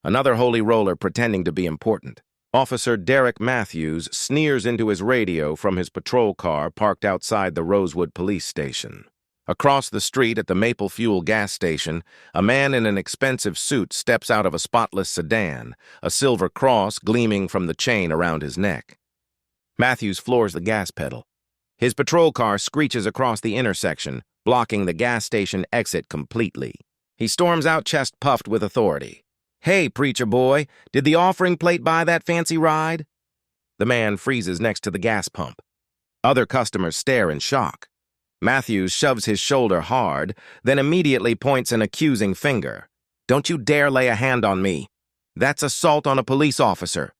Another holy roller pretending to be important. Officer Derek Matthews sneers into his radio from his patrol car parked outside the Rosewood police station. Across the street at the Maple Fuel gas station, a man in an expensive suit steps out of a spotless sedan, a silver cross gleaming from the chain around his neck. Matthews floors the gas pedal. His patrol car screeches across the intersection, blocking the gas station exit completely. He storms out chest-puffed with authority. "Hey, preacher boy, did the offering plate buy that fancy ride?" The man freezes next to the gas pump. Other customers stare in shock. Matthews shoves his shoulder hard, then immediately points an accusing finger. "Don't you dare lay a hand on me. That's assault on a police officer."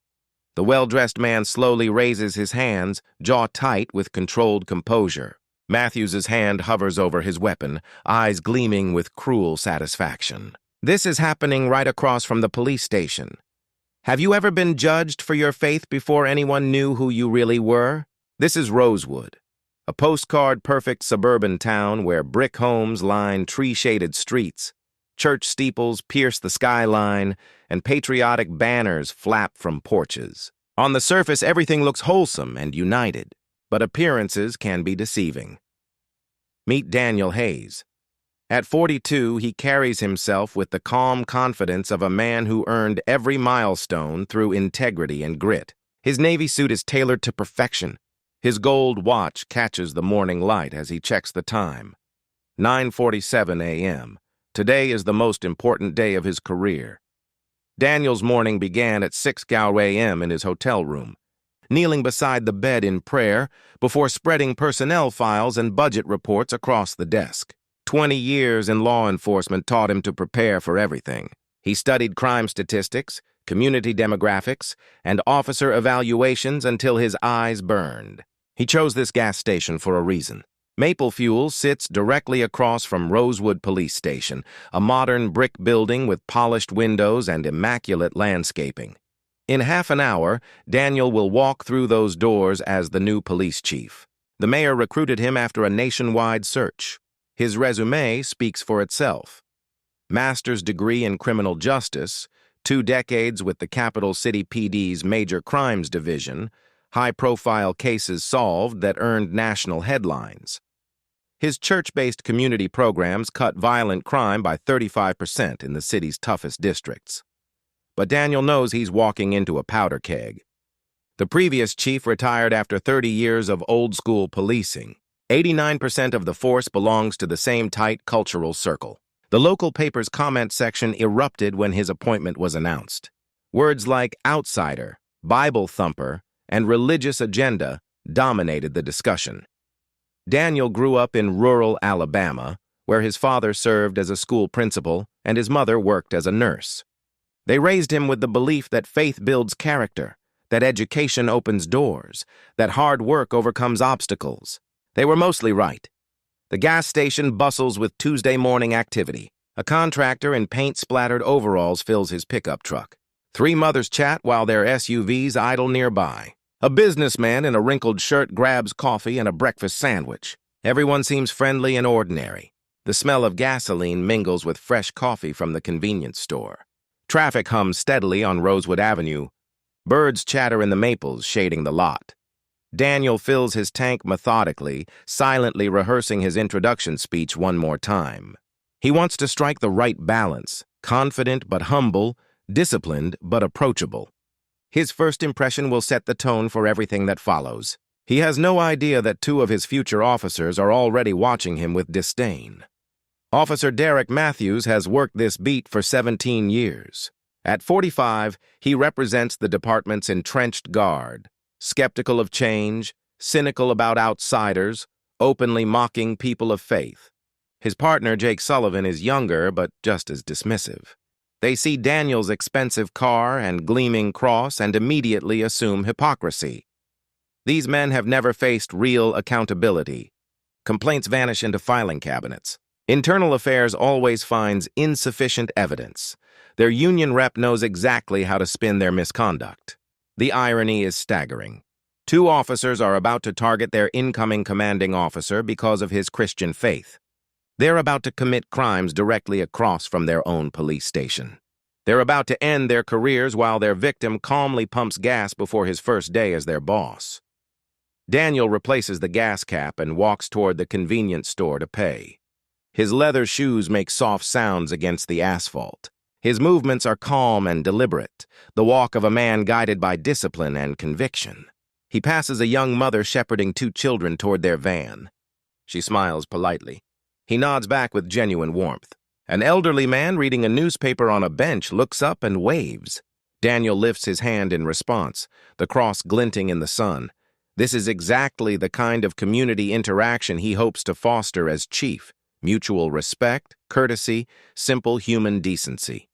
The well-dressed man slowly raises his hands, jaw tight with controlled composure. Matthews's hand hovers over his weapon, eyes gleaming with cruel satisfaction. "This is happening right across from the police station. Have you ever been judged for your faith before anyone knew who you really were? This is Rosewood, a postcard-perfect suburban town where brick homes line tree-shaded streets, church steeples pierce the skyline, and patriotic banners flap from porches. On the surface, everything looks wholesome and united, but appearances can be deceiving. Meet Daniel Hayes. At 42, he carries himself with the calm confidence of a man who earned every milestone through integrity and grit. His Navy suit is tailored to perfection. His gold watch catches the morning light as he checks the time. 9:47 a.m. Today is the most important day of his career. Daniel's morning began at 6 a.m. in his hotel room, kneeling beside the bed in prayer before spreading personnel files and budget reports across the desk. 20 years in law enforcement taught him to prepare for everything. He studied crime statistics, community demographics, and officer evaluations until his eyes burned. He chose this gas station for a reason. Maple Fuel sits directly across from Rosewood Police Station, a modern brick building with polished windows and immaculate landscaping. In half an hour, Daniel will walk through those doors as the new police chief. The mayor recruited him after a nationwide search. His resume speaks for itself. Master's degree in criminal justice, 2 decades with the capital city PD's Major Crimes Division, high-profile cases solved that earned national headlines. His church-based community programs cut violent crime by 35% in the city's toughest districts. But Daniel knows he's walking into a powder keg. The previous chief retired after 30 years of old-school policing. 89% of the force belongs to the same tight cultural circle. The local paper's comment section erupted when his appointment was announced. Words like outsider, Bible thumper, and religious agenda dominated the discussion. Daniel grew up in rural Alabama, where his father served as a school principal and his mother worked as a nurse. They raised him with the belief that faith builds character, that education opens doors, that hard work overcomes obstacles. They were mostly right. The gas station bustles with Tuesday morning activity. A contractor in paint-splattered overalls fills his pickup truck. 3 mothers chat while their SUVs idle nearby. A businessman in a wrinkled shirt grabs coffee and a breakfast sandwich. Everyone seems friendly and ordinary. The smell of gasoline mingles with fresh coffee from the convenience store. Traffic hums steadily on Rosewood Avenue. Birds chatter in the maples, shading the lot. Daniel fills his tank methodically, silently rehearsing his introduction speech one more time. He wants to strike the right balance, confident but humble, disciplined but approachable. His first impression will set the tone for everything that follows. He has no idea that 2 of his future officers are already watching him with disdain. Officer Derek Matthews has worked this beat for 17 years. At 45, he represents the department's entrenched guard, skeptical of change, cynical about outsiders, openly mocking people of faith. His partner, Jake Sullivan, is younger but just as dismissive. They see Daniel's expensive car and gleaming cross and immediately assume hypocrisy. These men have never faced real accountability. Complaints vanish into filing cabinets. Internal Affairs always finds insufficient evidence. Their union rep knows exactly how to spin their misconduct. The irony is staggering. 2 officers are about to target their incoming commanding officer because of his Christian faith. They're about to commit crimes directly across from their own police station. They're about to end their careers while their victim calmly pumps gas before his first day as their boss. Daniel replaces the gas cap and walks toward the convenience store to pay. His leather shoes make soft sounds against the asphalt. His movements are calm and deliberate, the walk of a man guided by discipline and conviction. He passes a young mother shepherding 2 children toward their van. She smiles politely. He nods back with genuine warmth. An elderly man reading a newspaper on a bench looks up and waves. Daniel lifts his hand in response, the cross glinting in the sun. This is exactly the kind of community interaction he hopes to foster as chief: mutual respect, courtesy, simple human decency.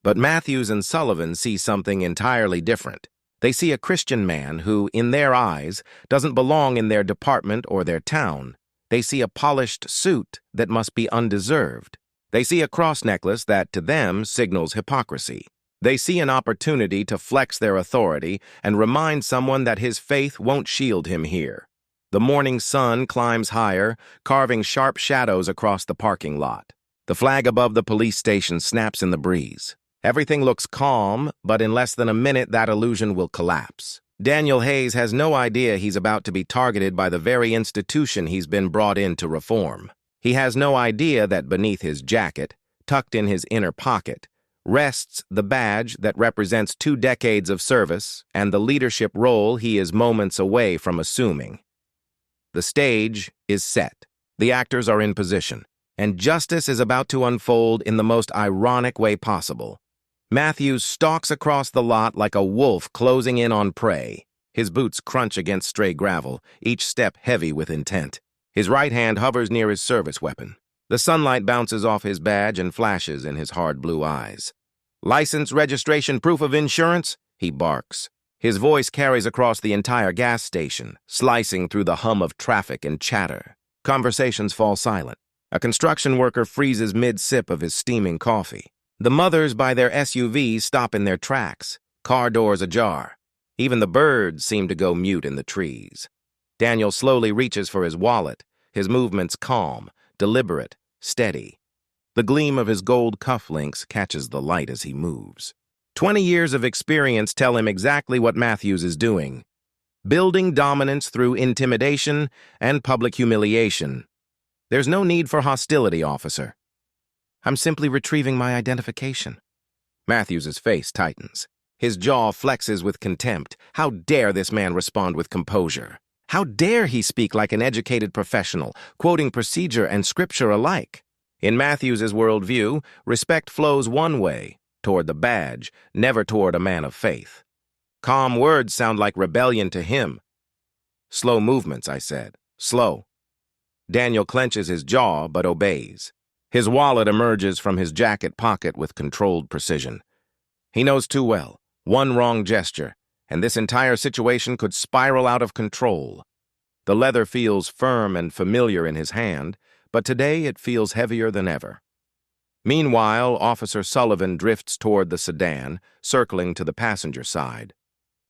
But Matthews and Sullivan see something entirely different. They see a Christian man who, in their eyes, doesn't belong in their department or their town. They see a polished suit that must be undeserved. They see a cross necklace that, to them, signals hypocrisy. They see an opportunity to flex their authority and remind someone that his faith won't shield him here. The morning sun climbs higher, carving sharp shadows across the parking lot. The flag above the police station snaps in the breeze. Everything looks calm, but in less than a minute that illusion will collapse. Daniel Hayes has no idea he's about to be targeted by the very institution he's been brought in to reform. He has no idea that beneath his jacket, tucked in his inner pocket, rests the badge that represents 2 decades of service and the leadership role he is moments away from assuming. The stage is set. The actors are in position, and justice is about to unfold in the most ironic way possible. Matthews stalks across the lot like a wolf closing in on prey. His boots crunch against stray gravel, each step heavy with intent. His right hand hovers near his service weapon. The sunlight bounces off his badge and flashes in his hard blue eyes. "License, registration, proof of insurance?" he barks. His voice carries across the entire gas station, slicing through the hum of traffic and chatter. Conversations fall silent. A construction worker freezes mid-sip of his steaming coffee. The mothers by their SUVs stop in their tracks, car doors ajar. Even the birds seem to go mute in the trees. Daniel slowly reaches for his wallet, his movements calm, deliberate, steady. The gleam of his gold cufflinks catches the light as he moves. 20 years of experience tell him exactly what Matthews is doing: building dominance through intimidation and public humiliation. "There's no need for hostility, officer. I'm simply retrieving my identification." Matthews's face tightens. His jaw flexes with contempt. How dare this man respond with composure? How dare he speak like an educated professional, quoting procedure and scripture alike? In Matthews's worldview, respect flows one way, toward the badge, never toward a man of faith. Calm words sound like rebellion to him. "Slow movements," I said. "Slow." Daniel clenches his jaw, but obeys. His wallet emerges from his jacket pocket with controlled precision. He knows too well. One wrong gesture, and this entire situation could spiral out of control. The leather feels firm and familiar in his hand, but today it feels heavier than ever. Meanwhile, Officer Sullivan drifts toward the sedan, circling to the passenger side.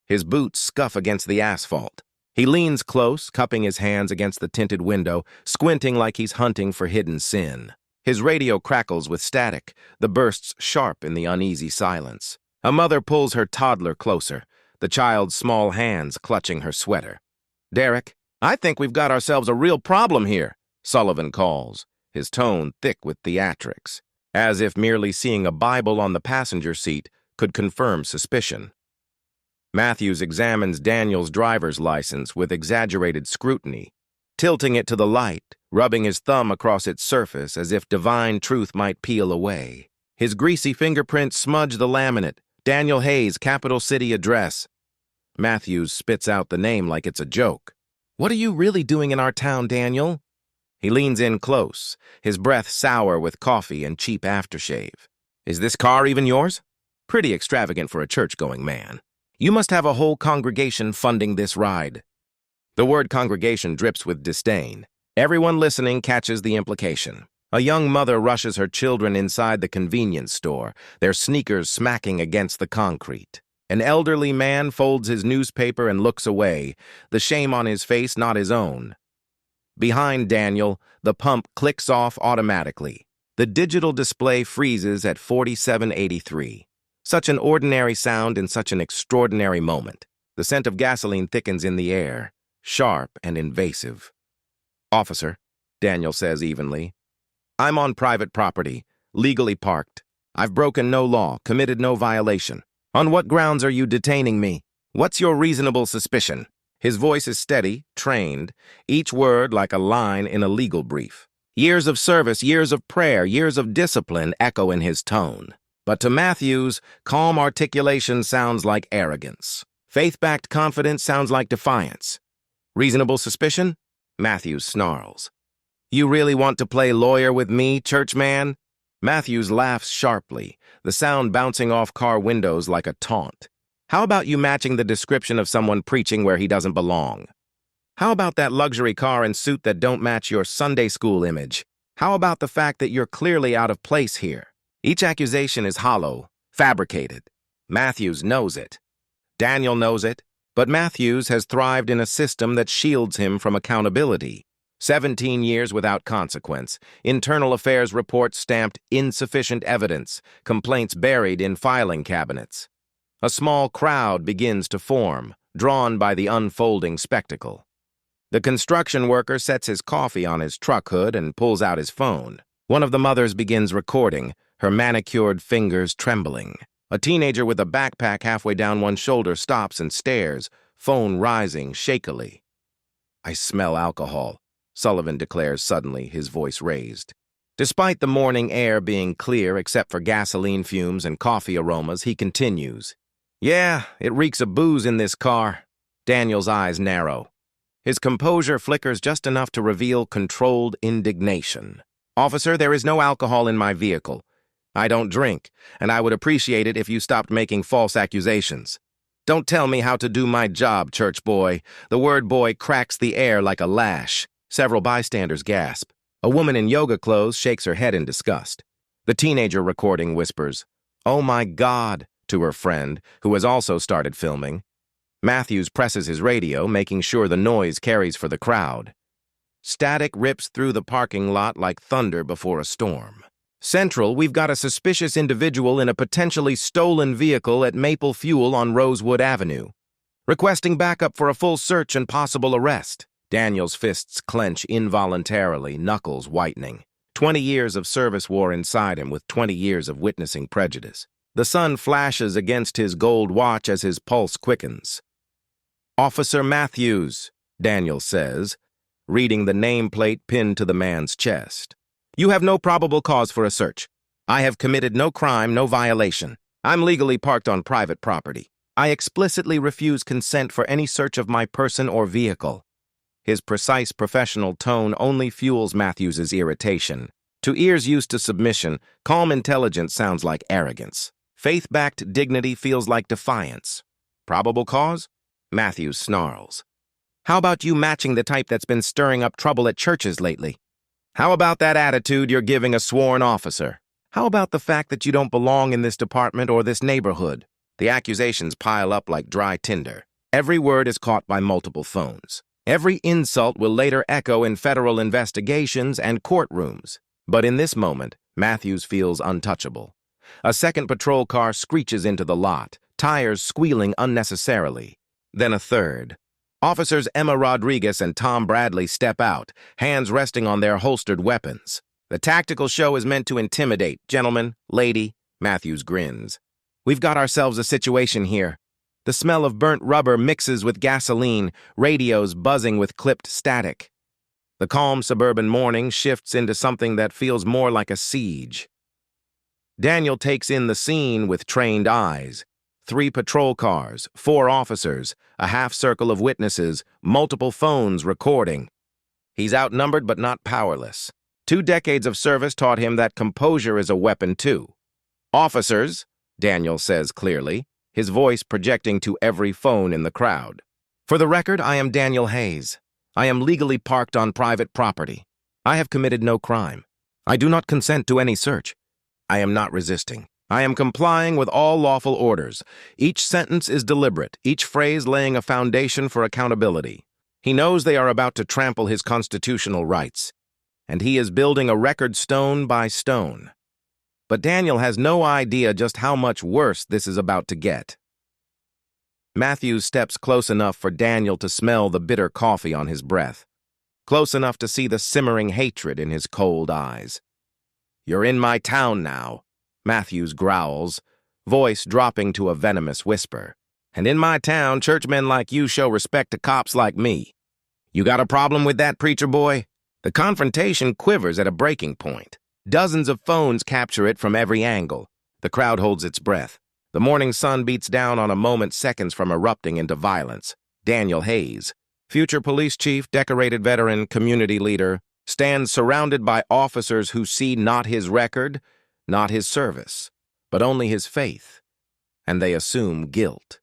His boots scuff against the asphalt. He leans close, cupping his hands against the tinted window, squinting like he's hunting for hidden sin. His radio crackles with static, the bursts sharp in the uneasy silence. A mother pulls her toddler closer, the child's small hands clutching her sweater. "Derek, I think we've got ourselves a real problem here," Sullivan calls, his tone thick with theatrics, as if merely seeing a Bible on the passenger seat could confirm suspicion. Matthews examines Daniel's driver's license with exaggerated scrutiny, tilting it to the light, rubbing his thumb across its surface as if divine truth might peel away. His greasy fingerprints smudge the laminate. Daniel Hayes, capital city address. Matthews spits out the name like it's a joke. "What are you really doing in our town, Daniel?" He leans in close, his breath sour with coffee and cheap aftershave. "Is this car even yours? Pretty extravagant for a church-going man. You must have a whole congregation funding this ride." The word congregation drips with disdain. Everyone listening catches the implication. A young mother rushes her children inside the convenience store, their sneakers smacking against the concrete. An elderly man folds his newspaper and looks away, the shame on his face not his own. Behind Daniel, the pump clicks off automatically. The digital display freezes at 4783. Such an ordinary sound in such an extraordinary moment. The scent of gasoline thickens in the air, sharp and invasive. "Officer," Daniel says evenly, "I'm on private property, legally parked. I've broken no law, committed no violation. On what grounds are you detaining me? What's your reasonable suspicion?" His voice is steady, trained, each word like a line in a legal brief. Years of service, years of prayer, years of discipline echo in his tone. But to Matthews, calm articulation sounds like arrogance. Faith-backed confidence sounds like defiance. Reasonable suspicion? Matthews snarls. "You really want to play lawyer with me, churchman?" Matthews laughs sharply, the sound bouncing off car windows like a taunt. "How about you matching the description of someone preaching where he doesn't belong? How about that luxury car and suit that don't match your Sunday school image? How about the fact that you're clearly out of place here?" Each accusation is hollow, fabricated. Matthews knows it. Daniel knows it, but Matthews has thrived in a system that shields him from accountability. 17 years without consequence, internal affairs reports stamped insufficient evidence, complaints buried in filing cabinets. A small crowd begins to form, drawn by the unfolding spectacle. The construction worker sets his coffee on his truck hood and pulls out his phone. One of the mothers begins recording, her manicured fingers trembling. A teenager with a backpack halfway down one shoulder stops and stares, phone rising shakily. "I smell alcohol," Sullivan declares suddenly, his voice raised. Despite the morning air being clear except for gasoline fumes and coffee aromas, he continues. "Yeah, it reeks of booze in this car." Daniel's eyes narrow. His composure flickers just enough to reveal controlled indignation. "Officer, there is no alcohol in my vehicle. I don't drink, and I would appreciate it if you stopped making false accusations. Don't tell me how to do my job, church boy." The word boy cracks the air like a lash. Several bystanders gasp. A woman in yoga clothes shakes her head in disgust. The teenager recording whispers, "Oh my God," to her friend, who has also started filming. Matthews presses his radio, making sure the noise carries for the crowd. Static rips through the parking lot like thunder before a storm. "Central, we've got a suspicious individual in a potentially stolen vehicle at Maple Fuel on Rosewood Avenue. Requesting backup for a full search and possible arrest." Daniel's fists clench involuntarily, knuckles whitening. 20 years of service war inside him with 20 years of witnessing prejudice. The sun flashes against his gold watch as his pulse quickens. "Officer Matthews," Daniel says, reading the nameplate pinned to the man's chest. "You have no probable cause for a search. I have committed no crime, no violation. I'm legally parked on private property. I explicitly refuse consent for any search of my person or vehicle." His precise professional tone only fuels Matthews's irritation. To ears used to submission, calm intelligence sounds like arrogance. Faith-backed dignity feels like defiance. Probable cause? Matthews snarls. "How about you matching the type that's been stirring up trouble at churches lately? How about that attitude you're giving a sworn officer? How about the fact that you don't belong in this department or this neighborhood?" The accusations pile up like dry tinder. Every word is caught by multiple phones. Every insult will later echo in federal investigations and courtrooms. But in this moment, Matthews feels untouchable. A second patrol car screeches into the lot, tires squealing unnecessarily. Then a third. Officers Emma Rodriguez and Tom Bradley step out, hands resting on their holstered weapons. "The tactical show is meant to intimidate, gentlemen, lady," Matthews grins. "We've got ourselves a situation here. The smell of burnt rubber mixes with gasoline, radios buzzing with clipped static. The calm suburban morning shifts into something that feels more like a siege." Daniel takes in the scene with trained eyes. 3 patrol cars, 4 officers, a half-circle of witnesses, multiple phones recording. He's outnumbered but not powerless. 2 decades of service taught him that composure is a weapon too. "Officers," Daniel says clearly, his voice projecting to every phone in the crowd. "For the record, I am Daniel Hayes. I am legally parked on private property. I have committed no crime. I do not consent to any search. I am not resisting. I am complying with all lawful orders. Each sentence is deliberate, each phrase laying a foundation for accountability. He knows they are about to trample his constitutional rights. and he is building a record stone by stone. But Daniel has no idea just how much worse this is about to get. Matthews steps close enough for Daniel to smell the bitter coffee on his breath, close enough to see the simmering hatred in his cold eyes. "You're in my town now," Matthews growls, voice dropping to a venomous whisper. "And in my town, churchmen like you show respect to cops like me. You got a problem with that, preacher boy?" The confrontation quivers at a breaking point. Dozens of phones capture it from every angle. The crowd holds its breath. The morning sun beats down on a moment seconds from erupting into violence. Daniel Hayes, future police chief, decorated veteran, community leader, stands surrounded by officers who see not his record, not his service, but only his faith, and they assume guilt.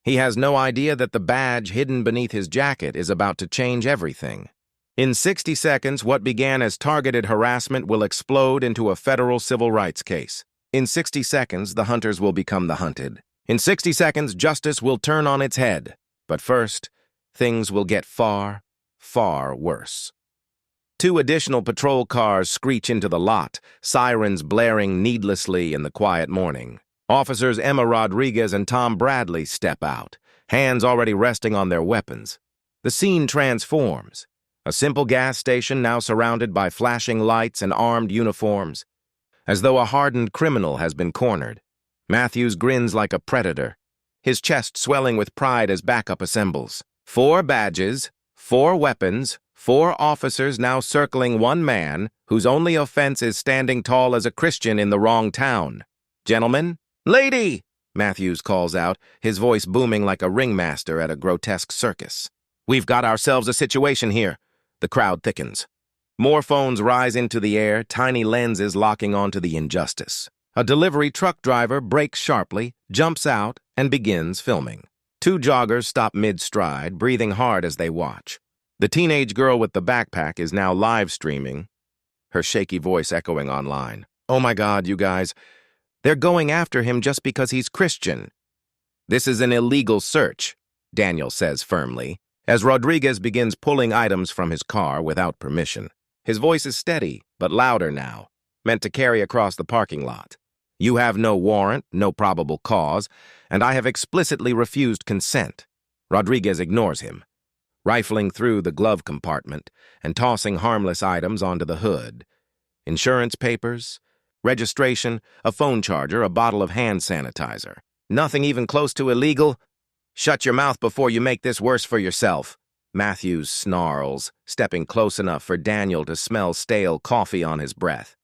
He has no idea that the badge hidden beneath his jacket is about to change everything. In 60 seconds, what began as targeted harassment will explode into a federal civil rights case. In 60 seconds, the hunters will become the hunted. In 60 seconds, justice will turn on its head. But first, things will get far, far worse. 2 additional patrol cars screech into the lot, sirens blaring needlessly in the quiet morning. Officers Emma Rodriguez and Tom Bradley step out, hands already resting on their weapons. The scene transforms. A simple gas station now surrounded by flashing lights and armed uniforms, as though a hardened criminal has been cornered. Matthews grins like a predator, his chest swelling with pride as backup assembles. 4 badges, 4 weapons, 4 officers now circling one man whose only offense is standing tall as a Christian in the wrong town. "Gentlemen, lady!" Matthews calls out, his voice booming like a ringmaster at a grotesque circus. "We've got ourselves a situation here." The crowd thickens. More phones rise into the air, tiny lenses locking onto the injustice. A delivery truck driver brakes sharply, jumps out, and begins filming. 2 joggers stop mid-stride, breathing hard as they watch. The teenage girl with the backpack is now live streaming, her shaky voice echoing online. "Oh my God, you guys. They're going after him just because he's Christian." "This is an illegal search," Daniel says firmly, as Rodriguez begins pulling items from his car without permission. His voice is steady, but louder now, meant to carry across the parking lot. "You have no warrant, no probable cause, and I have explicitly refused consent." Rodriguez ignores him, rifling through the glove compartment and tossing harmless items onto the hood. Insurance papers, registration, a phone charger, a bottle of hand sanitizer. "Nothing even close to illegal? Shut your mouth before you make this worse for yourself," Matthews snarls, stepping close enough for Daniel to smell stale coffee on his breath.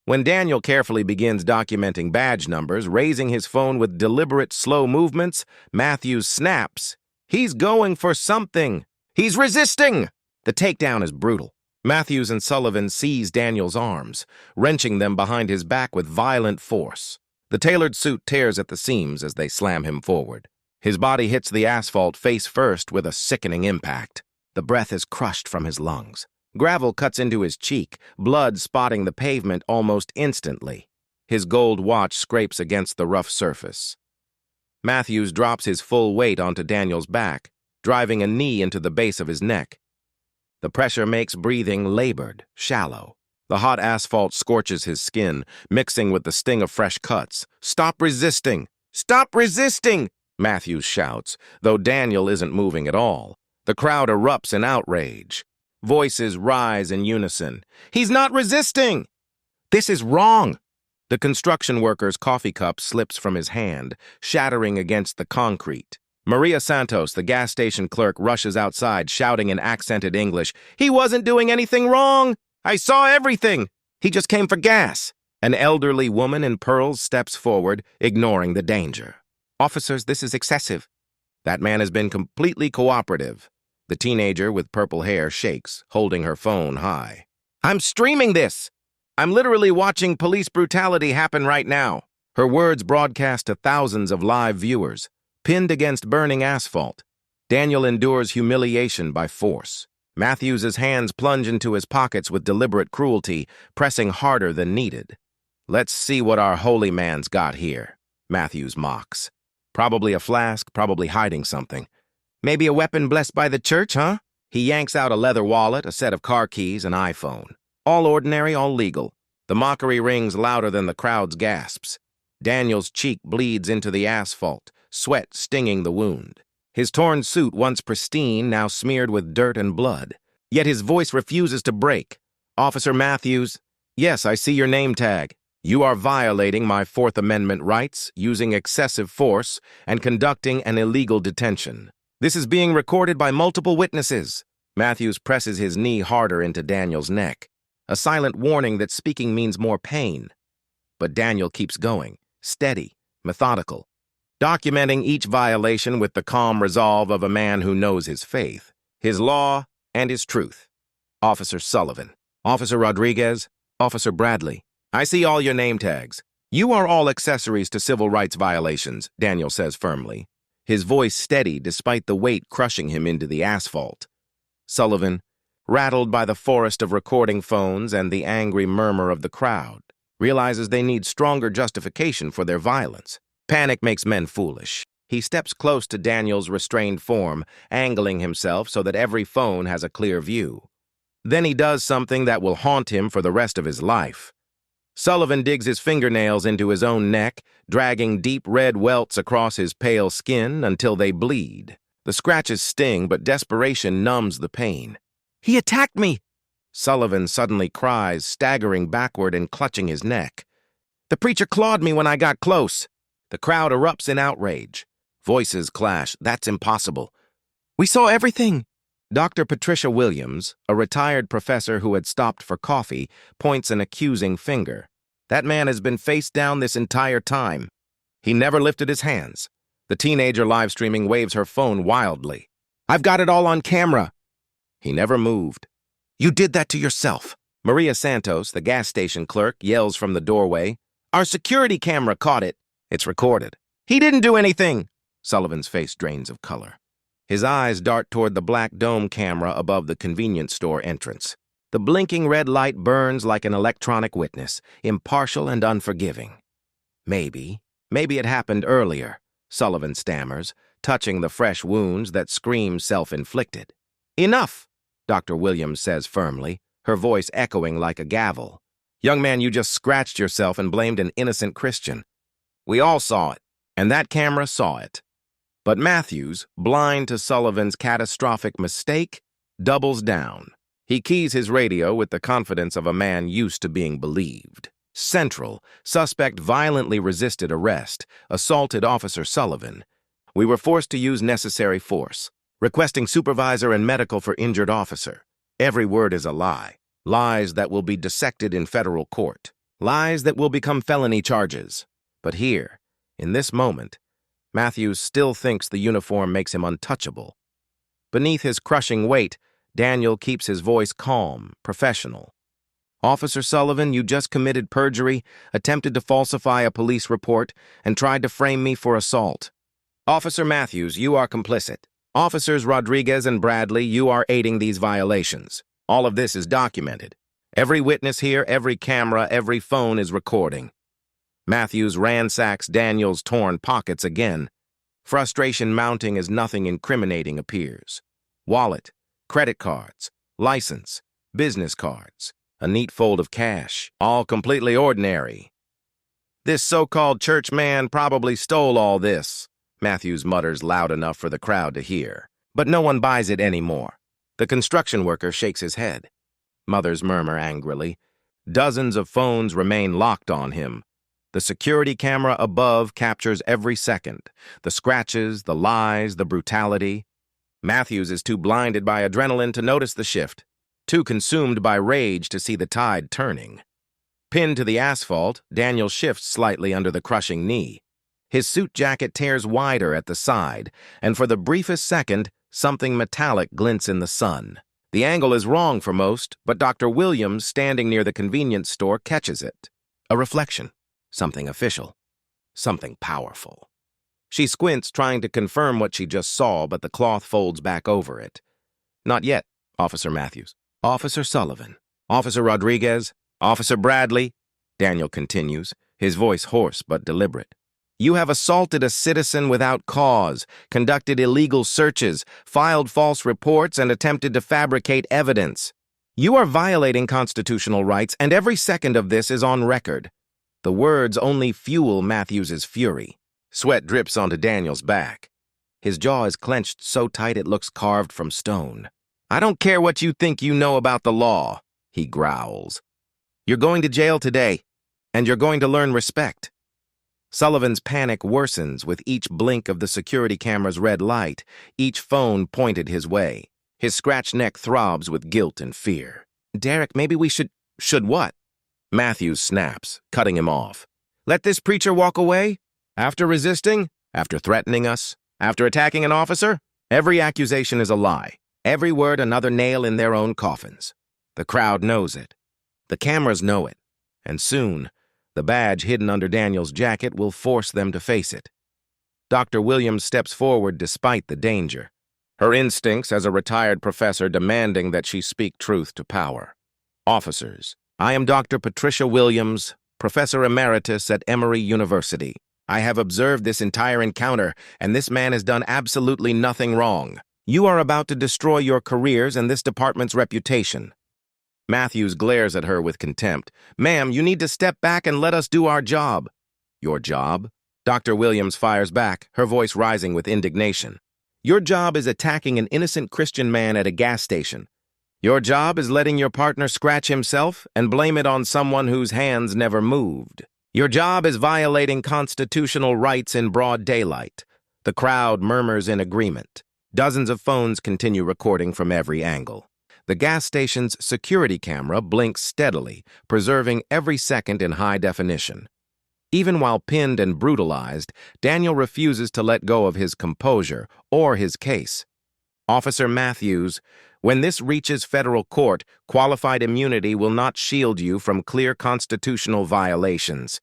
When Daniel carefully begins documenting badge numbers, raising his phone with deliberate slow movements, Matthews snaps. He's going for something. He's resisting. The takedown is brutal. Matthews and Sullivan seize Daniel's arms, wrenching them behind his back with violent force. The tailored suit tears at the seams as they slam him forward. His body hits the asphalt face first with a sickening impact. The breath is crushed from his lungs. Gravel cuts into his cheek, blood spotting the pavement almost instantly. His gold watch scrapes against the rough surface. Matthews drops his full weight onto Daniel's back, driving a knee into the base of his neck. The pressure makes breathing labored, shallow. The hot asphalt scorches his skin, mixing with the sting of fresh cuts. "Stop resisting! Stop resisting!" Matthews shouts, though Daniel isn't moving at all. The crowd erupts in outrage. Voices rise in unison. "He's not resisting! This is wrong!" The construction worker's coffee cup slips from his hand, shattering against the concrete. Maria Santos, the gas station clerk, rushes outside, shouting in accented English, "He wasn't doing anything wrong! I saw everything! He just came for gas!" An elderly woman in pearls steps forward, ignoring the danger. "Officers, this is excessive." That man has been completely cooperative. The teenager with purple hair shakes, holding her phone high. "I'm streaming this! I'm literally watching police brutality happen right now." Her words broadcast to thousands of live viewers, pinned against burning asphalt. Daniel endures humiliation by force. Matthews' hands plunge into his pockets with deliberate cruelty, pressing harder than needed. "Let's see what our holy man's got here," Matthews mocks. "Probably a flask, probably hiding something. Maybe a weapon blessed by the church, huh?" He yanks out a leather wallet, a set of car keys, an iPhone. All ordinary, all legal. The mockery rings louder than the crowd's gasps. Daniel's cheek bleeds into the asphalt, sweat stinging the wound. His torn suit, once pristine, now smeared with dirt and blood. Yet his voice refuses to break. Officer Matthews, yes, I see your name tag. You are violating my Fourth Amendment rights, using excessive force, and conducting an illegal detention. This is being recorded by multiple witnesses. Matthews presses his knee harder into Daniel's neck, a silent warning that speaking means more pain. But Daniel keeps going, steady, methodical, documenting each violation with the calm resolve of a man who knows his faith, his law, and his truth. Officer Sullivan, Officer Rodriguez, Officer Bradley, I see all your name tags. You are all accessories to civil rights violations, Daniel says firmly, his voice steady despite the weight crushing him into the asphalt. Sullivan, rattled by the forest of recording phones and the angry murmur of the crowd, realizes they need stronger justification for their violence. Panic makes men foolish. He steps close to Daniel's restrained form, angling himself so that every phone has a clear view. Then he does something that will haunt him for the rest of his life. Sullivan digs his fingernails into his own neck, dragging deep red welts across his pale skin until they bleed. The scratches sting, but desperation numbs the pain. He attacked me! Sullivan suddenly cries, staggering backward and clutching his neck. The preacher clawed me when I got close. The crowd erupts in outrage. Voices clash. That's impossible. We saw everything. Dr. Patricia Williams, a retired professor who had stopped for coffee, points an accusing finger. That man has been face down this entire time. He never lifted his hands. The teenager live streaming waves her phone wildly. I've got it all on camera. He never moved. You did that to yourself. Maria Santos, the gas station clerk, yells from the doorway. Our security camera caught it. It's recorded. He didn't do anything. Sullivan's face drains of color. His eyes dart toward the black dome camera above the convenience store entrance. The blinking red light burns like an electronic witness, impartial and unforgiving. Maybe it happened earlier, Sullivan stammers, touching the fresh wounds that scream self-inflicted. Enough, Dr. Williams says firmly, her voice echoing like a gavel. Young man, you just scratched yourself and blamed an innocent Christian. We all saw it, and that camera saw it. But Matthews, blind to Sullivan's catastrophic mistake, doubles down. He keys his radio with the confidence of a man used to being believed. Central, suspect violently resisted arrest, assaulted Officer Sullivan. We were forced to use necessary force, requesting supervisor and medical for injured officer. Every word is a lie. Lies that will be dissected in federal court. Lies that will become felony charges. But here, in this moment, Matthews still thinks the uniform makes him untouchable. Beneath his crushing weight, Daniel keeps his voice calm, professional. Officer Sullivan, you just committed perjury, attempted to falsify a police report, and tried to frame me for assault. Officer Matthews, you are complicit. Officers Rodriguez and Bradley, you are aiding these violations. All of this is documented. Every witness here, every camera, every phone is recording. Matthews ransacks Daniel's torn pockets again. Frustration mounting as nothing incriminating appears. Wallet, credit cards, license, business cards, a neat fold of cash, all completely ordinary. This so-called church man probably stole all this, Matthews mutters loud enough for the crowd to hear. But no one buys it anymore. The construction worker shakes his head. Mothers murmur angrily. Dozens of phones remain locked on him. The security camera above captures every second. The scratches, the lies, the brutality. Matthews is too blinded by adrenaline to notice the shift, too consumed by rage to see the tide turning. Pinned to the asphalt, Daniel shifts slightly under the crushing knee. His suit jacket tears wider at the side, and for the briefest second, something metallic glints in the sun. The angle is wrong for most, but Dr. Williams, standing near the convenience store, catches it. A reflection. Something official. Something powerful. She squints, trying to confirm what she just saw, but the cloth folds back over it. Not yet, Officer Matthews. Officer Sullivan. Officer Rodriguez. Officer Bradley. Daniel continues, his voice hoarse but deliberate. You have assaulted a citizen without cause, conducted illegal searches, filed false reports, and attempted to fabricate evidence. You are violating constitutional rights, and every second of this is on record. The words only fuel Matthews's fury. Sweat drips onto Daniel's back. His jaw is clenched so tight it looks carved from stone. "I don't care what you think you know about the law," he growls. "You're going to jail today, and you're going to learn respect." Sullivan's panic worsens with each blink of the security camera's red light, each phone pointed his way. His scratched neck throbs with guilt and fear. "Derek, maybe we should..." "Should what?" Matthews snaps, cutting him off. "Let this preacher walk away? After resisting? After threatening us? After attacking an officer? Every accusation is a lie. Every word another nail in their own coffins. The crowd knows it. The cameras know it. And soon, the badge hidden under Daniel's jacket will force them to face it." Dr. Williams steps forward despite the danger, her instincts as a retired professor demanding that she speak truth to power. "Officers, I am Dr. Patricia Williams, Professor Emeritus at Emory University. I have observed this entire encounter, and this man has done absolutely nothing wrong. You are about to destroy your careers and this department's reputation." Matthews glares at her with contempt. "Ma'am, you need to step back and let us do our job." "Your job?" Dr. Williams fires back, her voice rising with indignation. "Your job is attacking an innocent Christian man at a gas station. Your job is letting your partner scratch himself and blame it on someone whose hands never moved. Your job is violating constitutional rights in broad daylight." The crowd murmurs in agreement. Dozens of phones continue recording from every angle. The gas station's security camera blinks steadily, preserving every second in high definition. Even while pinned and brutalized, Daniel refuses to let go of his composure or his case. "Officer Matthews, when this reaches federal court, qualified immunity will not shield you from clear constitutional violations.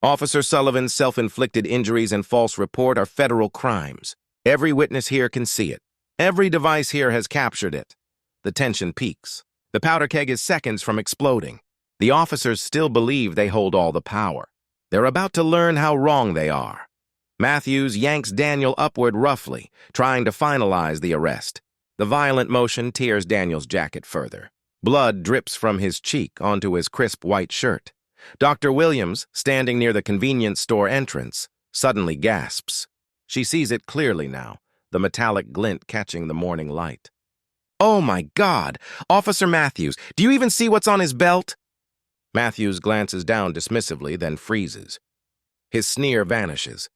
Officer Sullivan's self-inflicted injuries and false report are federal crimes. Every witness here can see it. Every device here has captured it." The tension peaks. The powder keg is seconds from exploding. The officers still believe they hold all the power. They're about to learn how wrong they are. Matthews yanks Daniel upward roughly, trying to finalize the arrest. The violent motion tears Daniel's jacket further. Blood drips from his cheek onto his crisp white shirt. Dr. Williams, standing near the convenience store entrance, suddenly gasps. She sees it clearly now, the metallic glint catching the morning light. "Oh my God! Officer Matthews, do you even see what's on his belt?" Matthews glances down dismissively, then freezes. His sneer vanishes.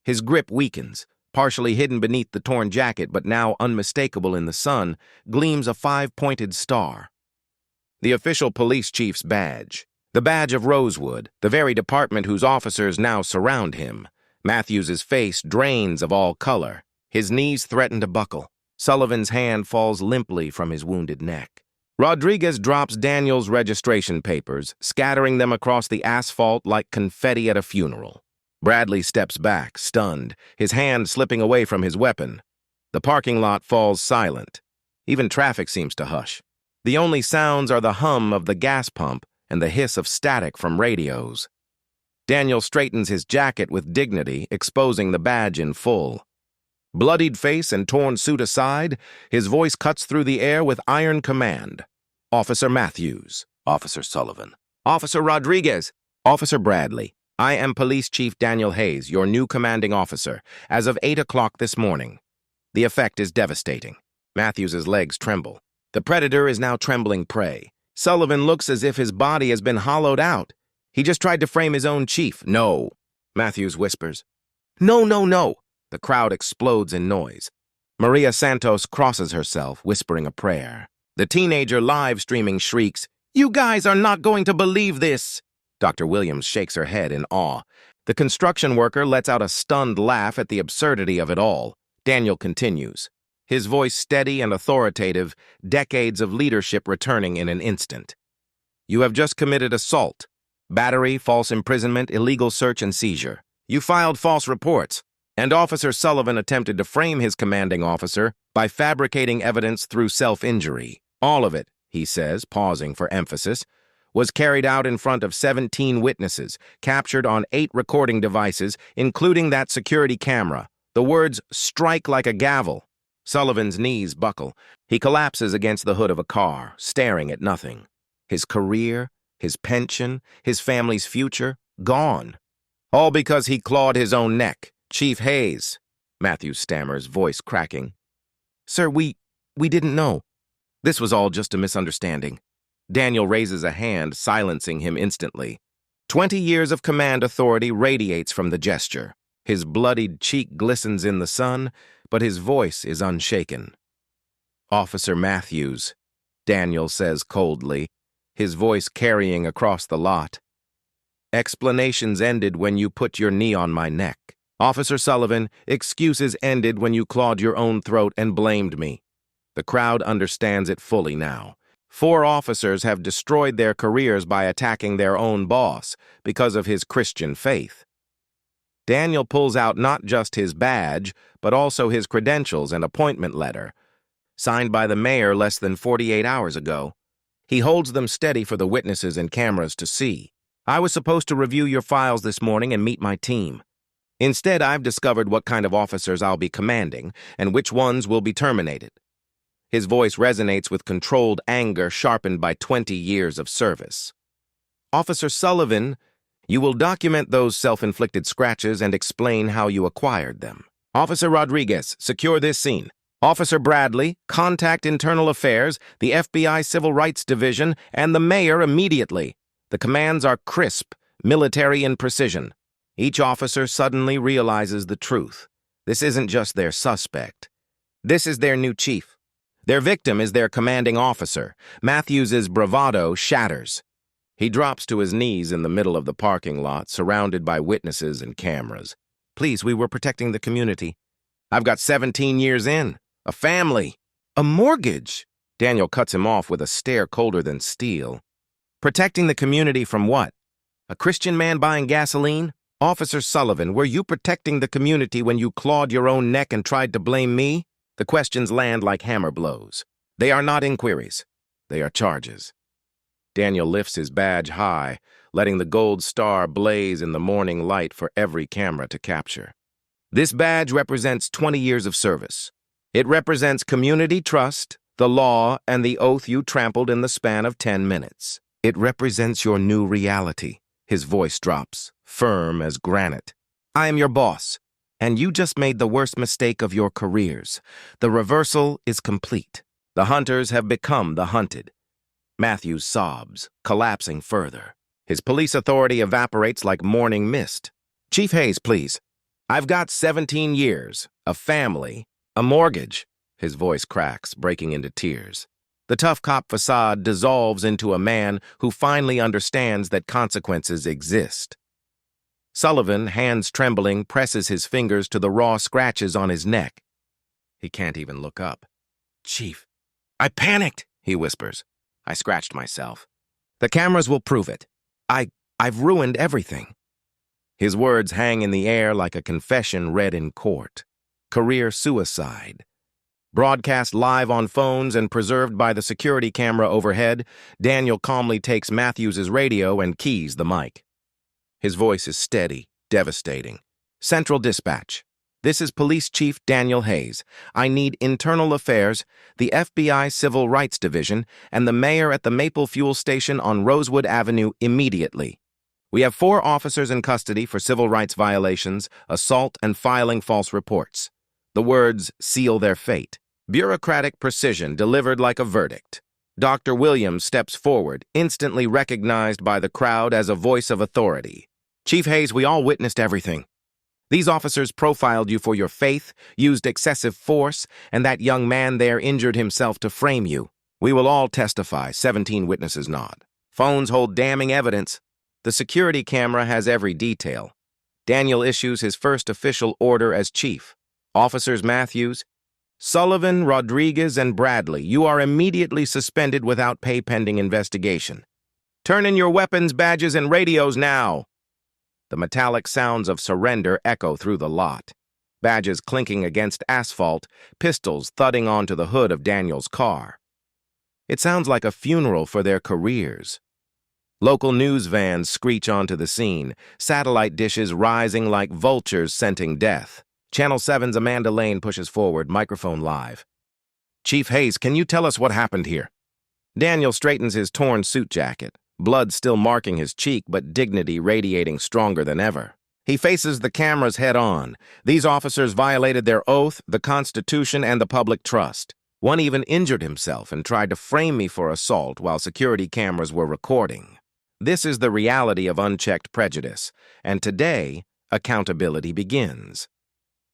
His grip weakens. Partially hidden beneath the torn jacket, but now unmistakable in the sun, gleams a 5-pointed star. The official police chief's badge. The badge of Rosewood, the very department whose officers now surround him. Matthews's face drains of all color. His knees threaten to buckle. Sullivan's hand falls limply from his wounded neck. Rodriguez drops Daniel's registration papers, scattering them across the asphalt like confetti at a funeral. Bradley steps back, stunned, his hand slipping away from his weapon. The parking lot falls silent. Even traffic seems to hush. The only sounds are the hum of the gas pump and the hiss of static from radios. Daniel straightens his jacket with dignity, exposing the badge in full. Bloodied face and torn suit aside, his voice cuts through the air with iron command. "Officer Matthews." "Officer Sullivan." "Officer Rodriguez." "Officer Bradley. I am Police Chief Daniel Hayes, your new commanding officer, as of 8 o'clock this morning. The effect is devastating." Matthews's legs tremble. The predator is now trembling prey. Sullivan looks as if his body has been hollowed out. He just tried to frame his own chief. "No," Matthews whispers. "No, no, no." The crowd explodes in noise. Maria Santos crosses herself, whispering a prayer. The teenager live-streaming shrieks, "You guys are not going to believe this!" Dr. Williams shakes her head in awe. The construction worker lets out a stunned laugh at the absurdity of it all. Daniel continues, his voice steady and authoritative, decades of leadership returning in an instant. "You have just committed assault, battery, false imprisonment, illegal search and seizure. You filed false reports, and Officer Sullivan attempted to frame his commanding officer by fabricating evidence through self-injury. All of it," he says, pausing for emphasis, "was carried out in front of 17 witnesses, captured on 8 recording devices, including that security camera. The words strike like a gavel." Sullivan's knees buckle. He collapses against the hood of a car, staring at nothing. His career, his pension, his family's future, gone. All because he clawed his own neck. Chief Hayes, Matthews stammers, voice cracking. Sir, we didn't know. This was all just a misunderstanding. Daniel raises a hand, silencing him instantly. 20 years of command authority radiates from the gesture. His bloodied cheek glistens in the sun, but his voice is unshaken. Officer Matthews, Daniel says coldly, his voice carrying across the lot. Explanations ended when you put your knee on my neck. Officer Sullivan, excuses ended when you clawed your own throat and blamed me. The crowd understands it fully now. 4 officers have destroyed their careers by attacking their own boss because of his Christian faith. Daniel pulls out not just his badge, but also his credentials and appointment letter, signed by the mayor less than 48 hours ago. He holds them steady for the witnesses and cameras to see. I was supposed to review your files this morning and meet my team. Instead, I've discovered what kind of officers I'll be commanding and which ones will be terminated. His voice resonates with controlled anger sharpened by 20 years of service. Officer Sullivan, you will document those self-inflicted scratches and explain how you acquired them. Officer Rodriguez, secure this scene. Officer Bradley, contact Internal Affairs, the FBI Civil Rights Division, and the mayor immediately. The commands are crisp, military in precision. Each officer suddenly realizes the truth. This isn't just their suspect. This is their new chief. Their victim is their commanding officer. Matthews's bravado shatters. He drops to his knees in the middle of the parking lot, surrounded by witnesses and cameras. Please, we were protecting the community. I've got 17 years in. A family. A mortgage. Daniel cuts him off with a stare colder than steel. Protecting the community from what? A Christian man buying gasoline? Officer Sullivan, were you protecting the community when you clawed your own neck and tried to blame me? The questions land like hammer blows. They are not inquiries. They are charges. Daniel lifts his badge high, letting the gold star blaze in the morning light for every camera to capture. This badge represents 20 years of service. It represents community trust, the law, and the oath you trampled in the span of 10 minutes. It represents your new reality. His voice drops, firm as granite. I am your boss, and you just made the worst mistake of your careers. The reversal is complete. The hunters have become the hunted. Matthews sobs, collapsing further. His police authority evaporates like morning mist. Chief Hayes, please. I've got 17 years, a family, a mortgage. His voice cracks, breaking into tears. The tough cop facade dissolves into a man who finally understands that consequences exist. Sullivan, hands trembling, presses his fingers to the raw scratches on his neck. He can't even look up. Chief, I panicked, he whispers. I scratched myself. The cameras will prove it. I've ruined everything. His words hang in the air like a confession read in court. Career suicide. Broadcast live on phones and preserved by the security camera overhead, Daniel calmly takes Matthews's radio and keys the mic. His voice is steady, devastating. Central Dispatch. This is Police Chief Daniel Hayes. I need Internal Affairs, the FBI Civil Rights Division, and the mayor at the Maple Fuel Station on Rosewood Avenue immediately. We have 4 officers in custody for civil rights violations, assault, and filing false reports. The words seal their fate. Bureaucratic precision delivered like a verdict. Dr. Williams steps forward, instantly recognized by the crowd as a voice of authority. Chief Hayes, we all witnessed everything. These officers profiled you for your faith, used excessive force, and that young man there injured himself to frame you. We will all testify, 17 witnesses nod. Phones hold damning evidence. The security camera has every detail. Daniel issues his first official order as chief. Officers Matthews, Sullivan, Rodriguez, and Bradley, you are immediately suspended without pay pending investigation. Turn in your weapons, badges, and radios now. The metallic sounds of surrender echo through the lot. Badges clinking against asphalt, pistols thudding onto the hood of Daniel's car. It sounds like a funeral for their careers. Local news vans screech onto the scene, satellite dishes rising like vultures scenting death. Channel 7's Amanda Lane pushes forward, microphone live. Chief Hayes, can you tell us what happened here? Daniel straightens his torn suit jacket, blood still marking his cheek, but dignity radiating stronger than ever. He faces the cameras head-on. These officers violated their oath, the Constitution, and the public trust. One even injured himself and tried to frame me for assault while security cameras were recording. This is the reality of unchecked prejudice, and today, accountability begins.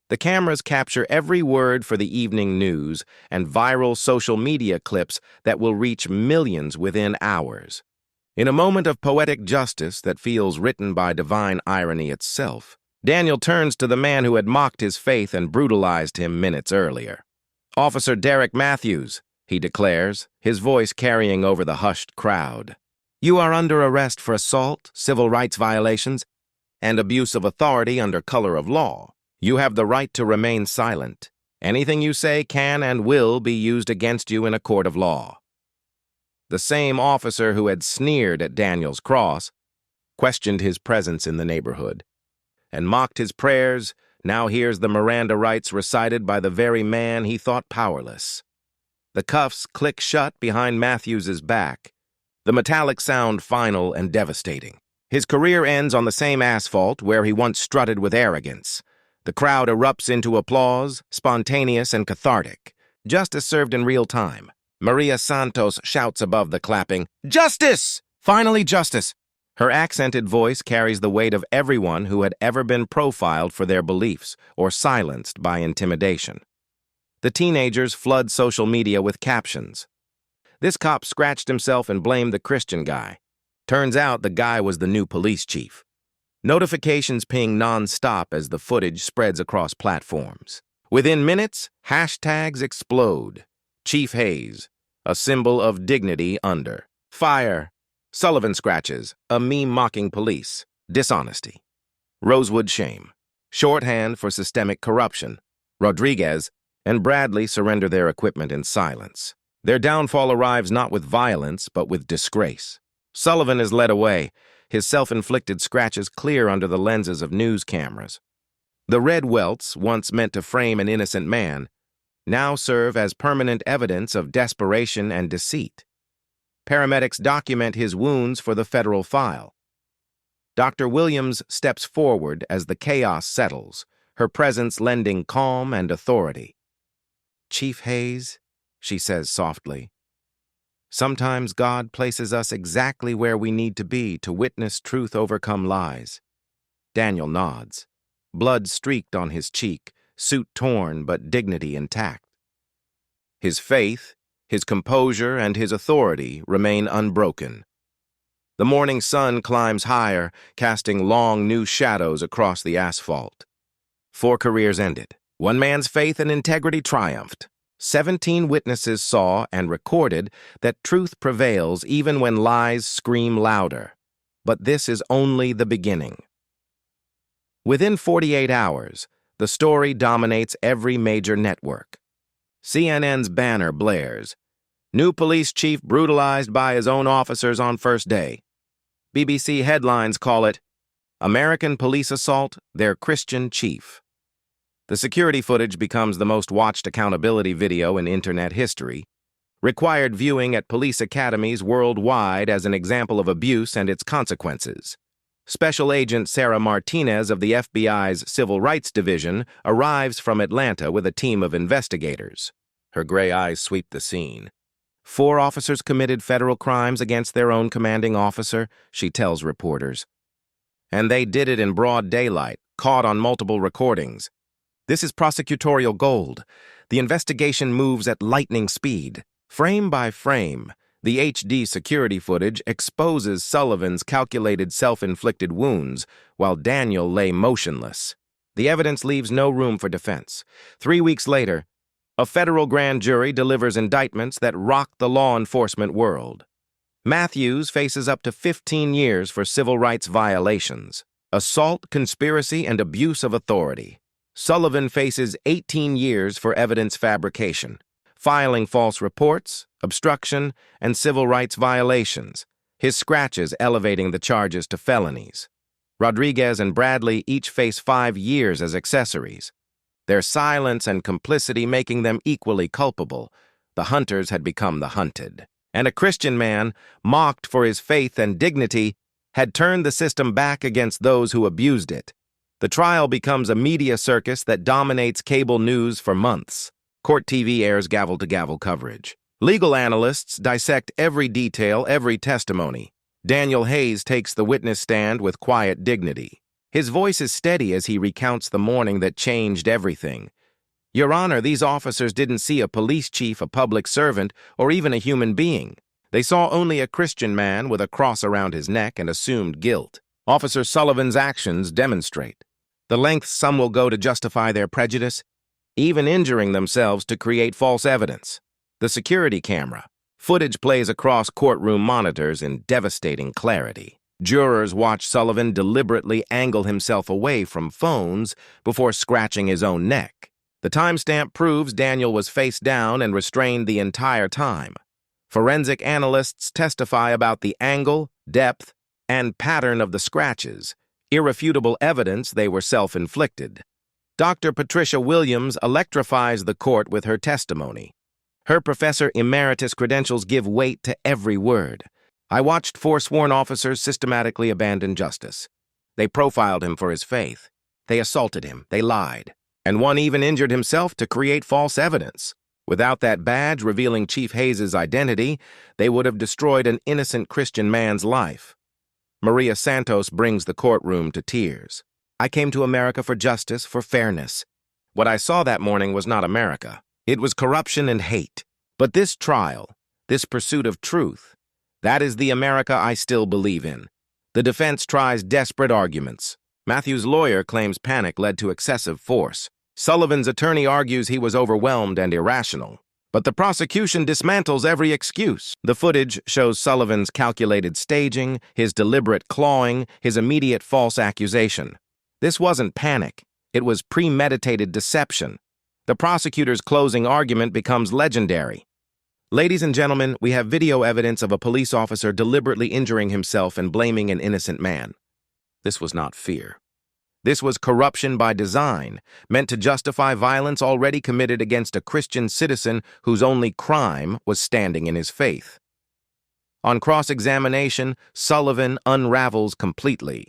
The cameras capture every word for the evening news and viral social media clips that will reach millions within hours. In a moment of poetic justice that feels written by divine irony itself, Daniel turns to the man who had mocked his faith and brutalized him minutes earlier. "Officer Derek Matthews," he declares, his voice carrying over the hushed crowd. "You are under arrest for assault, civil rights violations, and abuse of authority under color of law. You have the right to remain silent. Anything you say can and will be used against you in a court of law." The same officer who had sneered at Daniel's cross, questioned his presence in the neighborhood, and mocked his prayers, now hears the Miranda rights recited by the very man he thought powerless. The cuffs click shut behind Matthews's back, the metallic sound final and devastating. His career ends on the same asphalt where he once strutted with arrogance. The crowd erupts into applause, spontaneous and cathartic. Justice served in real time. Maria Santos shouts above the clapping, "Justice! Finally justice!" Her accented voice carries the weight of everyone who had ever been profiled for their beliefs or silenced by intimidation. The teenagers flood social media with captions. "This cop scratched himself and blamed the Christian guy. Turns out the guy was the new police chief." Notifications ping non-stop as the footage spreads across platforms. Within minutes, hashtags explode. Chief Hayes, a symbol of dignity under fire. Sullivan scratches, a meme mocking police. Dishonesty. Rosewood shame. Shorthand for systemic corruption. Rodriguez and Bradley surrender their equipment in silence. Their downfall arrives not with violence, but with disgrace. Sullivan is led away, his self-inflicted scratches clear under the lenses of news cameras. The red welts, once meant to frame an innocent man, now serve as permanent evidence of desperation and deceit. Paramedics document his wounds for the federal file. Dr. Williams steps forward as the chaos settles, her presence lending calm and authority. "Chief Hayes," she says softly, "sometimes God places us exactly where we need to be to witness truth overcome lies." Daniel nods, blood streaked on his cheek, suit torn but dignity intact. His faith, his composure, and his authority remain unbroken. The morning sun climbs higher, casting long new shadows across the asphalt. 4 careers ended. One man's faith and integrity triumphed. 17 witnesses saw and recorded that truth prevails even when lies scream louder. But this is only the beginning. Within 48 hours, the story dominates every major network. CNN's banner blares. "New police chief brutalized by his own officers on first day." BBC headlines call it, "American police assault their Christian chief." The security footage becomes the most watched accountability video in internet history, required viewing at police academies worldwide as an example of abuse and its consequences. Special Agent Sarah Martinez of the FBI's Civil Rights Division arrives from Atlanta with a team of investigators. Her gray eyes sweep the scene. 4 officers committed federal crimes against their own commanding officer, she tells reporters. And they did it in broad daylight, caught on multiple recordings. This is prosecutorial gold. The investigation moves at lightning speed. Frame by frame, the HD security footage exposes Sullivan's calculated self-inflicted wounds, while Daniel lay motionless. The evidence leaves no room for defense. 3 weeks later, a federal grand jury delivers indictments that rock the law enforcement world. Matthews faces up to 15 years for civil rights violations, assault, conspiracy, and abuse of authority. Sullivan faces 18 years for evidence fabrication, filing false reports, obstruction, and civil rights violations, his scratches elevating the charges to felonies. Rodriguez and Bradley each face 5 years as accessories, their silence and complicity making them equally culpable, The hunters had become the hunted. And a Christian man, mocked for his faith and dignity, had turned the system back against those who abused it. The trial becomes a media circus that dominates cable news for months. Court TV airs gavel-to-gavel coverage. Legal analysts dissect every detail, every testimony. Daniel Hayes takes the witness stand with quiet dignity. His voice is steady as he recounts the morning that changed everything. Your Honor, these officers didn't see a police chief, a public servant, or even a human being. They saw only a Christian man with a cross around his neck and assumed guilt. Officer Sullivan's actions demonstrate the lengths some will go to justify their prejudice, even injuring themselves to create false evidence. The security camera. Footage plays across courtroom monitors in devastating clarity. Jurors watch Sullivan deliberately angle himself away from phones before scratching his own neck. The timestamp proves Daniel was face down and restrained the entire time. Forensic analysts testify about the angle, depth, and pattern of the scratches, irrefutable evidence they were self-inflicted. Dr. Patricia Williams electrifies the court with her testimony. Her Professor Emeritus credentials give weight to every word. I watched forsworn officers systematically abandon justice. They profiled him for his faith. They assaulted him. They lied. And one even injured himself to create false evidence. Without that badge revealing Chief Hayes' identity, they would have destroyed an innocent Christian man's life. Maria Santos brings the courtroom to tears. I came to America for justice, for fairness. What I saw that morning was not America. It was corruption and hate. But this trial, this pursuit of truth, that is the America I still believe in. The defense tries desperate arguments. Matthews' lawyer claims panic led to excessive force. Sullivan's attorney argues he was overwhelmed and irrational. But the prosecution dismantles every excuse. The footage shows Sullivan's calculated staging, his deliberate clawing, his immediate false accusation. This wasn't panic. It was premeditated deception. The prosecutor's closing argument becomes legendary. Ladies and gentlemen, we have video evidence of a police officer deliberately injuring himself and blaming an innocent man. This was not fear. This was corruption by design, meant to justify violence already committed against a Christian citizen whose only crime was standing in his faith. On cross-examination, Sullivan unravels completely.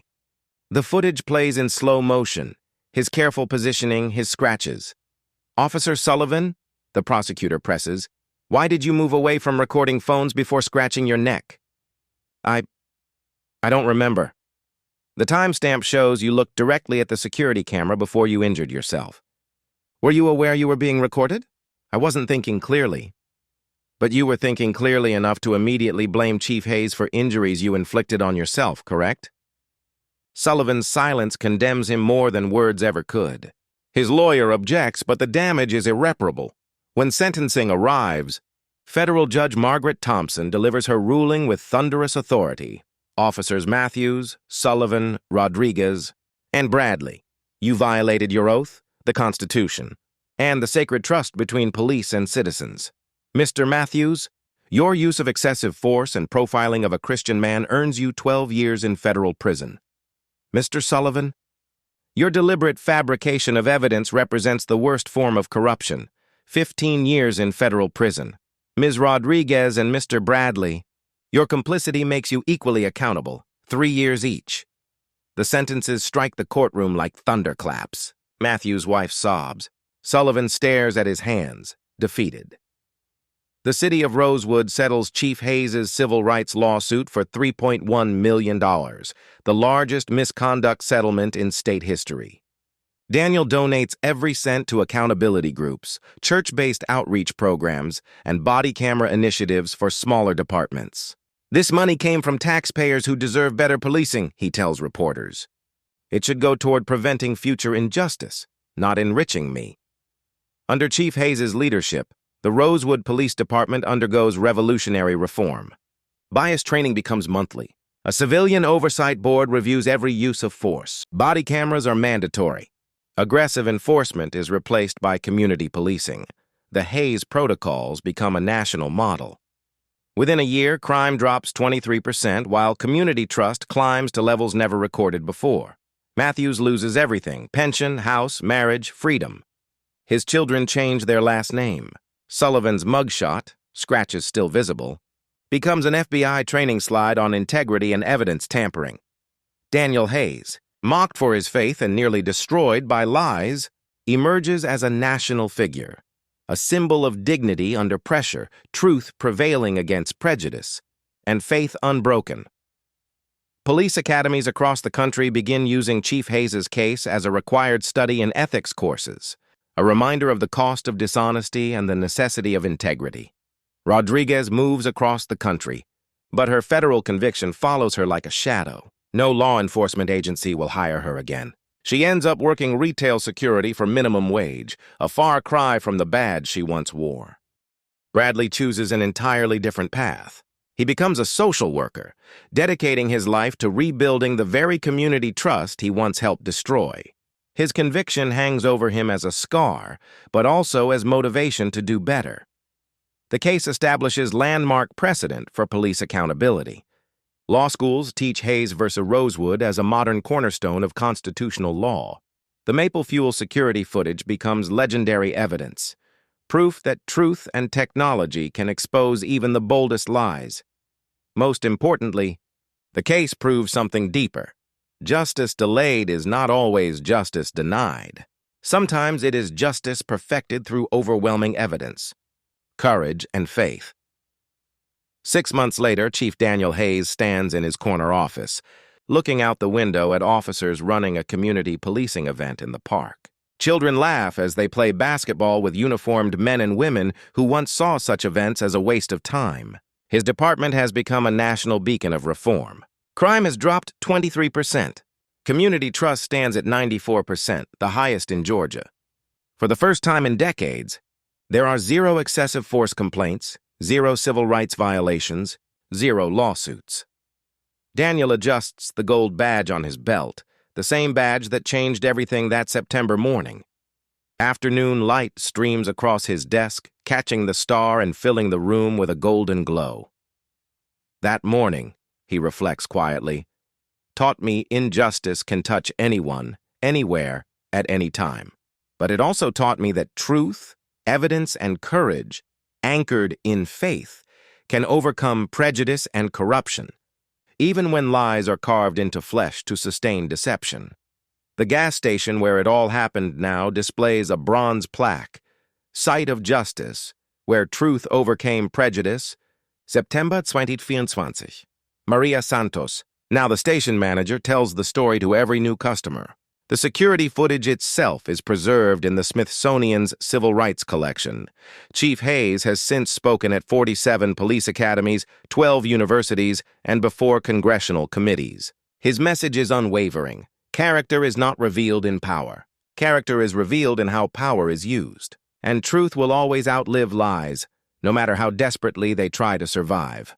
The footage plays in slow motion, his careful positioning, his scratches. Officer Sullivan, the prosecutor presses, why did you move away from recording phones before scratching your neck? I don't remember. The timestamp shows you looked directly at the security camera before you injured yourself. Were you aware you were being recorded? I wasn't thinking clearly. But you were thinking clearly enough to immediately blame Chief Hayes for injuries you inflicted on yourself, correct? Sullivan's silence condemns him more than words ever could. His lawyer objects, but the damage is irreparable. When sentencing arrives, Federal Judge Margaret Thompson delivers her ruling with thunderous authority. Officers Matthews, Sullivan, Rodriguez, and Bradley, you violated your oath, the Constitution, and the sacred trust between police and citizens. Mr. Matthews, your use of excessive force and profiling of a Christian man earns you 12 years in federal prison. Mr. Sullivan, your deliberate fabrication of evidence represents the worst form of corruption, 15 years in federal prison. Ms. Rodriguez and Mr. Bradley, your complicity makes you equally accountable, 3 years each. The sentences strike the courtroom like thunderclaps. Matthews' wife sobs. Sullivan stares at his hands, defeated. The city of Rosewood settles Chief Hayes' civil rights lawsuit for $3.1 million, the largest misconduct settlement in state history. Daniel donates every cent to accountability groups, church-based outreach programs, and body camera initiatives for smaller departments. This money came from taxpayers who deserve better policing, he tells reporters. It should go toward preventing future injustice, not enriching me. Under Chief Hayes' leadership, the Rosewood Police Department undergoes revolutionary reform. Bias training becomes monthly. A civilian oversight board reviews every use of force. Body cameras are mandatory. Aggressive enforcement is replaced by community policing. The Hayes protocols become a national model. Within a year, crime drops 23%, while community trust climbs to levels never recorded before. Matthews loses everything: pension, house, marriage, freedom. His children change their last name. Sullivan's mugshot, scratches still visible, becomes an FBI training slide on integrity and evidence tampering. Daniel Hayes, mocked for his faith and nearly destroyed by lies, emerges as a national figure, a symbol of dignity under pressure, truth prevailing against prejudice, and faith unbroken. Police academies across the country begin using Chief Hayes's case as a required study in ethics courses, a reminder of the cost of dishonesty and the necessity of integrity. Rodriguez moves across the country, but her federal conviction follows her like a shadow. No law enforcement agency will hire her again. She ends up working retail security for minimum wage, a far cry from the badge she once wore. Bradley chooses an entirely different path. He becomes a social worker, dedicating his life to rebuilding the very community trust he once helped destroy. His conviction hangs over him as a scar, but also as motivation to do better. The case establishes landmark precedent for police accountability. Law schools teach Hayes v. Rosewood as a modern cornerstone of constitutional law. The maple fuel security footage becomes legendary evidence, proof that truth and technology can expose even the boldest lies. Most importantly, the case proves something deeper. Justice delayed is not always justice denied. Sometimes it is justice perfected through overwhelming evidence, courage, and faith. 6 months later, Chief Daniel Hayes stands in his corner office, looking out the window at officers running a community policing event in the park. Children laugh as they play basketball with uniformed men and women who once saw such events as a waste of time. His department has become a national beacon of reform. Crime has dropped 23%. Community trust stands at 94%, the highest in Georgia. For the first time in decades, there are 0 excessive force complaints, 0 civil rights violations, 0 lawsuits. Daniel adjusts the gold badge on his belt, the same badge that changed everything that September morning. Afternoon light streams across his desk, catching the star and filling the room with a golden glow. That morning, he reflects quietly, taught me injustice can touch anyone, anywhere, at any time. But it also taught me that truth, evidence, and courage, anchored in faith, can overcome prejudice and corruption, even when lies are carved into flesh to sustain deception. The gas station where it all happened now displays a bronze plaque, Site of Justice, where truth overcame prejudice, September 2024. Maria Santos, now the station manager, tells the story to every new customer. The security footage itself is preserved in the Smithsonian's Civil Rights Collection. Chief Hayes has since spoken at 47 police academies, 12 universities, and before congressional committees. His message is unwavering. Character is not revealed in power. Character is revealed in how power is used. And truth will always outlive lies, no matter how desperately they try to survive.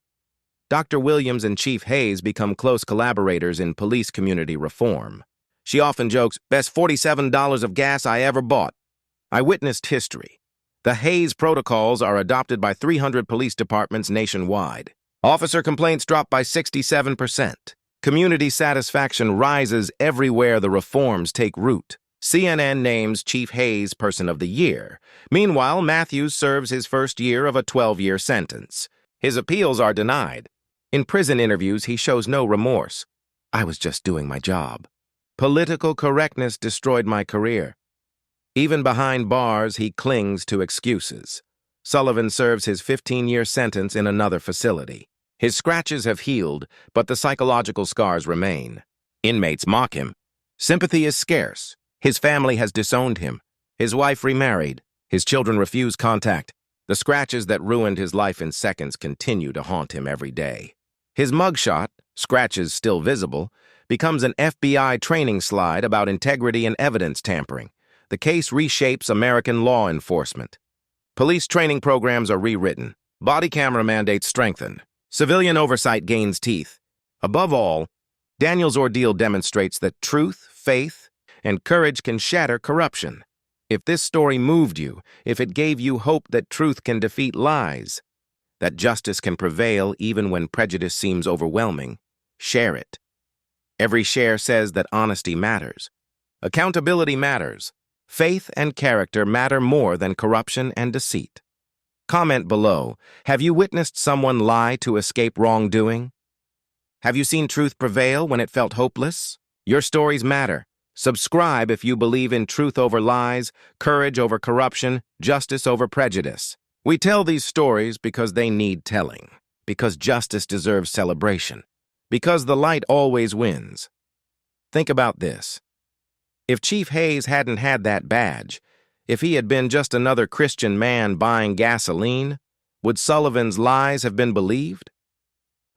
Dr. Williams and Chief Hayes become close collaborators in police community reform. She often jokes, "Best $47 of gas I ever bought." I witnessed history. The Hayes protocols are adopted by 300 police departments nationwide. Officer complaints drop by 67%. Community satisfaction rises everywhere the reforms take root. CNN names Chief Hayes Person of the Year. Meanwhile, Matthews serves his first year of a 12-year sentence. His appeals are denied. In prison interviews, he shows no remorse. "I was just doing my job. Political correctness destroyed my career." Even behind bars, he clings to excuses. Sullivan serves his 15-year sentence in another facility. His scratches have healed, but the psychological scars remain. Inmates mock him. Sympathy is scarce. His family has disowned him. His wife remarried. His children refuse contact. The scratches that ruined his life in seconds continue to haunt him every day. His mugshot, scratches still visible, becomes an FBI training slide about integrity and evidence tampering. The case reshapes American law enforcement. Police training programs are rewritten. Body camera mandates strengthened. Civilian oversight gains teeth. Above all, Daniel's ordeal demonstrates that truth, faith, and courage can shatter corruption. If this story moved you, if it gave you hope that truth can defeat lies, that justice can prevail even when prejudice seems overwhelming, share it. Every share says that honesty matters. Accountability matters. Faith and character matter more than corruption and deceit. Comment below. Have you witnessed someone lie to escape wrongdoing? Have you seen truth prevail when it felt hopeless? Your stories matter. Subscribe if you believe in truth over lies, courage over corruption, justice over prejudice. We tell these stories because they need telling, because justice deserves celebration, because the light always wins. Think about this. If Chief Hayes hadn't had that badge, if he had been just another Christian man buying gasoline, would Sullivan's lies have been believed?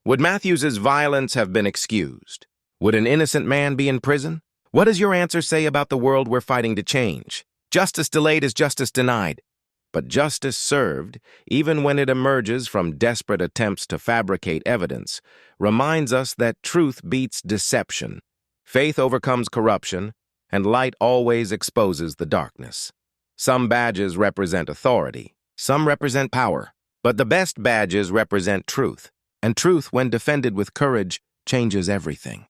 Would Matthews's violence have been excused? Would an innocent man be in prison? What does your answer say about the world we're fighting to change? Justice delayed is justice denied. But justice served, even when it emerges from desperate attempts to fabricate evidence, reminds us that truth beats deception, faith overcomes corruption, and light always exposes the darkness. Some badges represent authority, some represent power, but the best badges represent truth, and truth, when defended with courage, changes everything.